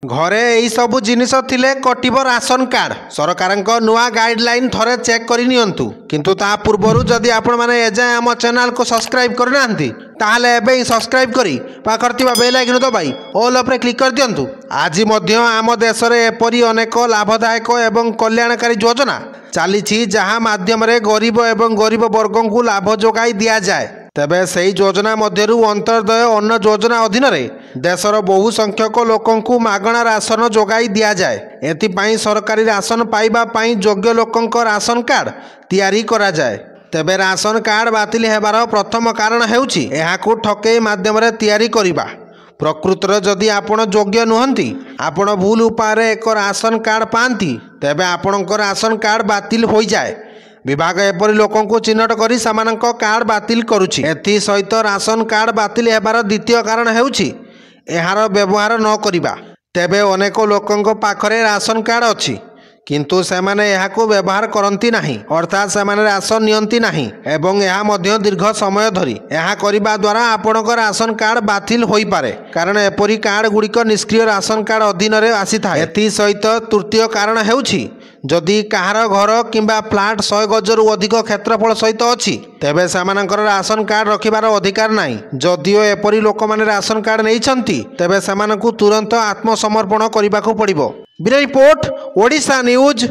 घरे यही सबू जिनिस थिले कटिब राशन कार्ड सरकार नुआ गाइडलाइन थरे चेक कर नियंतु किंतु ता पूर्व जदि आपण माने एजाए आम चैनल को सब्सक्राइब करना ताहले एबे सब्सक्राइब करी पाखर थिबा बेल आइकन दबाई ऑल उपरे क्लिक कर दियंतु। आज मध्य आम देश रे एपरी अनेक लाभदायक एवं कल्याणकारी योजना चली जहाँ माध्यम रे गरीब एवं गरीब वर्ग को लाभ जोगाई दिया जाए। तेबे सही योजना मध्यरु अंतर्दय अन्न योजना अधीन रे देशर बहु संख्यक लोकंकु मागणा राशन जोगाई दिया जाए। एथिपाई सरकारी राशन पाइबा पाई योग्य लोकंक राशन कार्ड तैयारी करा जाए। तेबे राशन कार्ड बातिल हेबार प्रथम कारण हेउछि एहाकु ठकेई माध्यम रे तैयारी करिबा। प्रकृतर जदि आपण योग्य नुहंती आपण भूल उपाय एक राशन कार्ड पाती तेबे आपणक राशन कार्ड बातिल हो जाए। विभाग एपरी लोकों को चिन्हट करी सामानक कार्ड बातिल करुछि। एथि सहित राशन कार्ड बातिल हेबार द्वितीय कारण हेउछि एहार व्यवहार न करिबा। तेबे अनेक लोकों पाखरे राशन कार्ड अछि किंतु सेमाने एहाकु व्यवहार करंती नाही अर्थात सेमाने राशन नियंती नाही एवं एहा मध्य दीर्घ समय धरी एहा करिबा द्वारा आपणक राशन कार्ड बातिल होई पारे कारण एपरी कार्ड गुड़िक निष्क्रिय राशन कार्ड अधीन रे आसी थाए। एथि सहित तृतीय कारण हेउछि जदि कहार घर किंबा फ्लाट 100 गजरू अधिक क्षेत्रफल सहित अछि तेबे सेमानकर राशन कार्ड रखिबार अधिकार नाही। जदिओ एपरी लोक माने राशन कार्ड नैछंती तेबे सेमानकु तुरंत आत्मसमर्पण करिबाकू पड़िबो। Bureau report Odisha news.